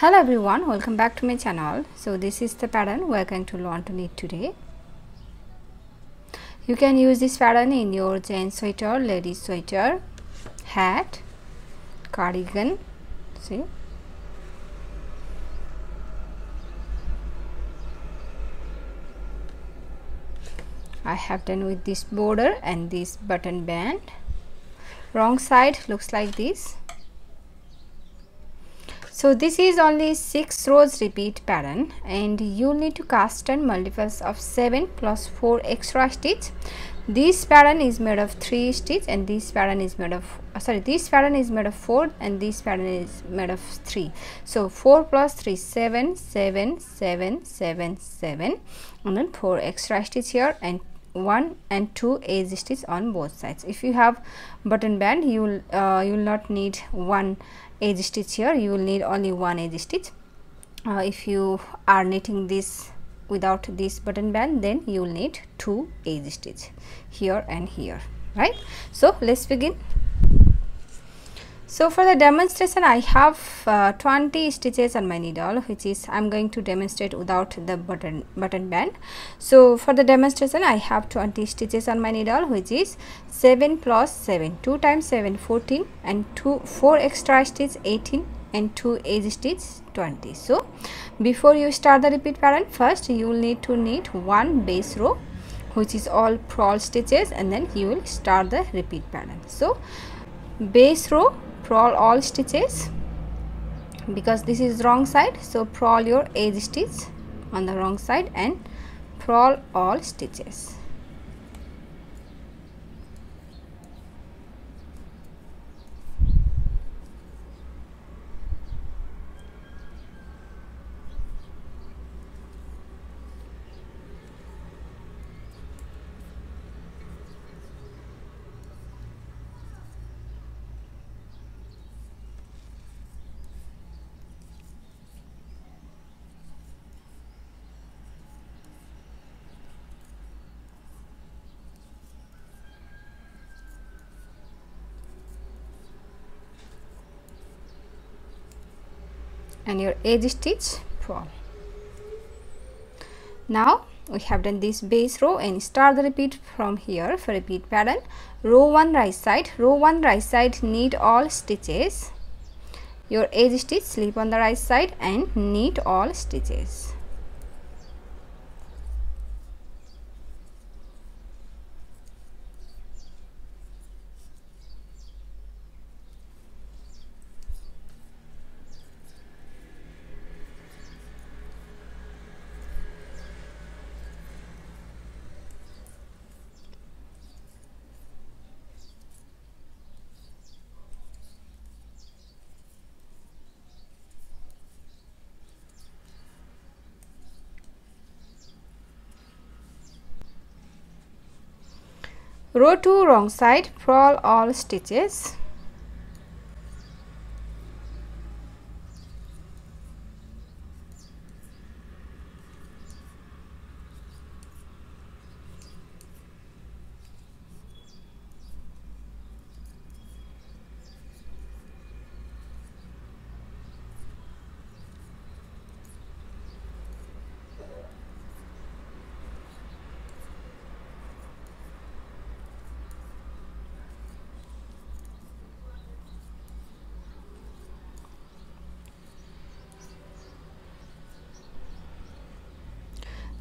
Hello everyone, welcome back to my channel. So this is the pattern we are going to learn to knit today. You can use this pattern in your jeans sweater, ladies sweater, hat, cardigan. See, I have done with this border and this button band. Wrong side looks like this. So this is only 6 rows repeat pattern, and you need to cast 10 multiples of 7 plus 4 extra stitch. This pattern is made of 3 stitch, and this pattern is made of this pattern is made of 4, and this pattern is made of 3. So 4 plus 3, 7, 7, 7, 7, 7, and then 4 extra stitch here, and 1 and 2 edge stitch on both sides. If you have button band, you will not need 1 edge stitch here, you will need only 1 edge stitch. If you are knitting this without this button band, then you will need 2 edge stitch here and here, right? So let's begin. So for the demonstration, I have 20 stitches on my needle, which is I am going to demonstrate without the button band. So for the demonstration, I have 20 stitches on my needle, which is 7 plus 7, 2 times 7, 14, and 4 extra stitch, 18, and 2 edge stitch, 20. So before you start the repeat pattern, first you will need to knit one base row, which is all purl stitches, and then you will start the repeat pattern. So base row, purl all stitches, because this is wrong side, so purl your edge stitch on the wrong side and purl all stitches. And your edge stitch, purl. Now we have done this base row, and start the repeat from here for repeat pattern. Row 1 right side, knit all stitches, your edge stitch, slip on the right side and knit all stitches. Row 2 wrong side, purl all stitches.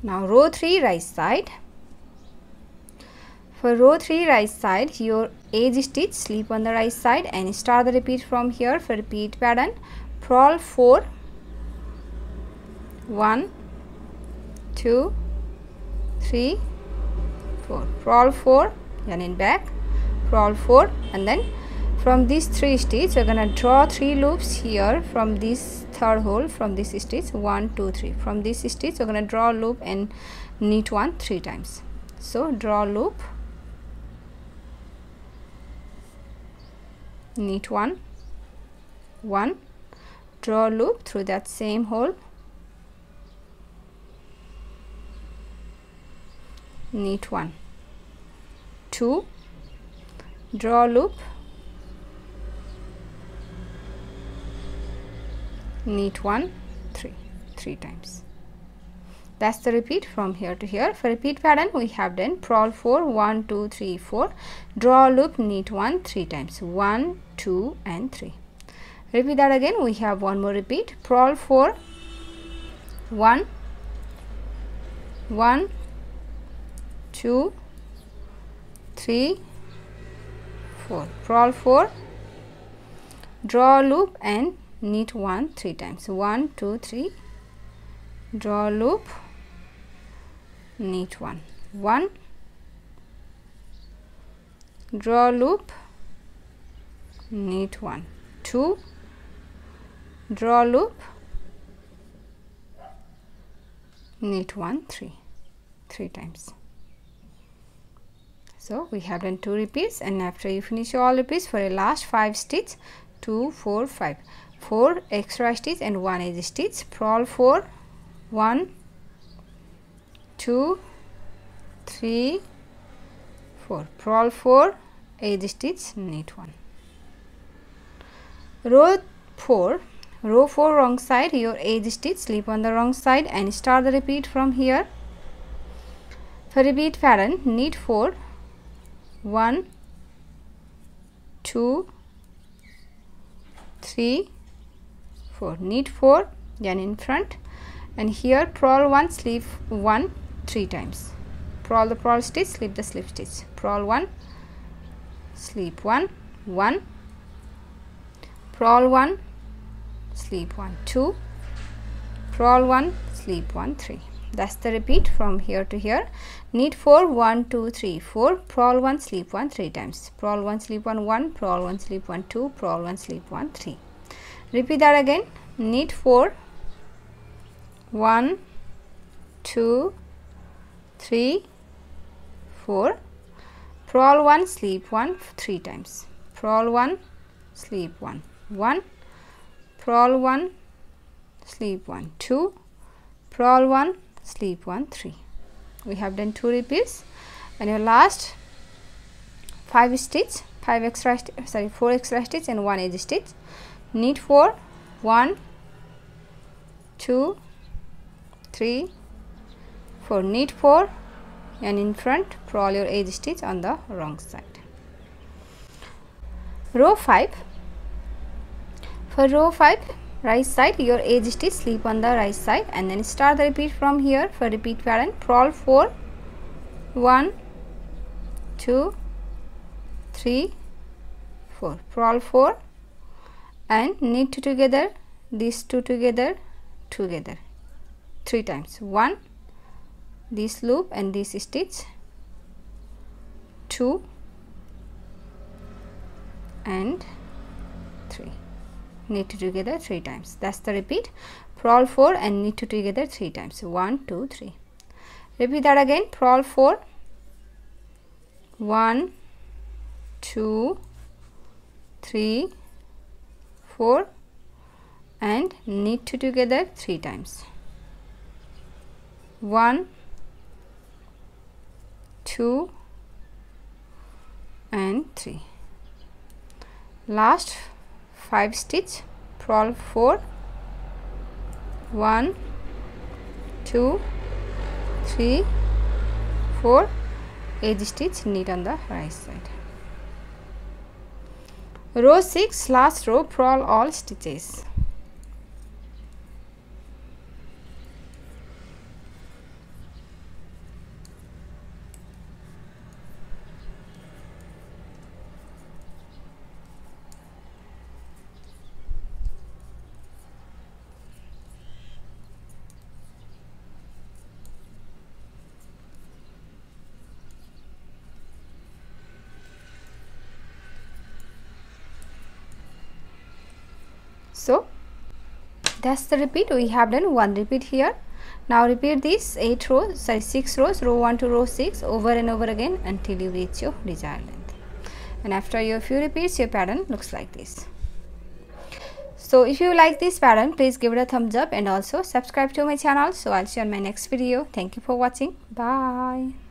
Now row 3 right side. For row 3 right side, your edge stitch, slip on the right side and start the repeat from here for repeat pattern. Purl 4, 1, 2, 3, 4. Purl 4, yarn in back, purl 4, and then from these 3 stitches, you're gonna draw 3 loops here from this third hole, from this stitch 1, 2, 3. From this stitch, you're gonna draw a loop and knit 1 3 times. So draw loop, knit 1, draw loop through that same hole, knit 1, 2, draw loop, knit 1, 3 times. That's the repeat from here to here. For repeat pattern, we have done purl 4, 1, 2, 3, 4, draw a loop, knit 1, 3 times, 1, 2 and 3. Repeat that again. We have one more repeat, purl 4, 1, 1, 2, 3, 4, purl 4, draw a loop and knit 1, 3 times, 1, 2, 3, draw a loop, knit 1, 1, draw a loop, knit 1, 2, draw a loop, knit 1, 3 times. So we have done 2 repeats, and after you finish all repeats, for a last 5 stitch, 2, 4, 5, 4 extra stitch and 1 edge stitch, purl 4, 1, 2, 3, 4, purl 4, edge stitch, knit 1. Row 4, wrong side, your edge stitch, slip on the wrong side and start the repeat from here. For repeat pattern, knit 4, 1, 2, 3, 4, knit 4, yarn in front, and here purl 1, slip 1 3 times, purl the purl stitch, slip the slip stitch, purl 1, slip 1, 1, purl 1, slip 1, 2, purl 1, slip 1, 3. That's the repeat from here to here. Knit 4, 1, 2, 3, 4, purl 1, slip 1 3 times, purl 1, slip 1, 1, purl 1, slip 1, 2, purl 1, slip 1, 3. Repeat that again. Knit 4, 1, 2, 3, 4, purl 1, slip 1 3 times, purl 1, slip 1, 1, purl 1, slip 1, 2, purl 1, slip 1, 3. We have done 2 repeats, and your last 4 extra stitch and 1 edge stitch. Knit 4, 1, 2, 3, 4, knit 4, and in front purl your edge stitch on the wrong side. Row 5, for row 5, right side, your edge stitch, slip on the right side, and then start the repeat from here. For repeat pattern, purl 4, 1, 2, 3, 4, purl 4 and knit 2 together, these 2 together 3 times, 1, this loop and this stitch, 2 and 3, knit 2 together 3 times. That's the repeat. Purl 4 and knit 2 together 3 times, 1, 2, 3. Repeat that again. Purl 4, 1, 2, 3, 4 and knit 2 together 3 times, 1, 2 and 3. Last 5 stitch, purl 4, 1, 2, 3, 4, edge stitch, knit on the right side. Row 6, last row, purl all stitches. So that's the repeat. We have done 1 repeat here. Now repeat this 6 rows, row 1 to row 6, over and over again until you reach your desired length. And after your few repeats, your pattern looks like this. So if you like this pattern, please give it a thumbs up and also subscribe to my channel. So I'll see you on my next video. Thank you for watching. Bye.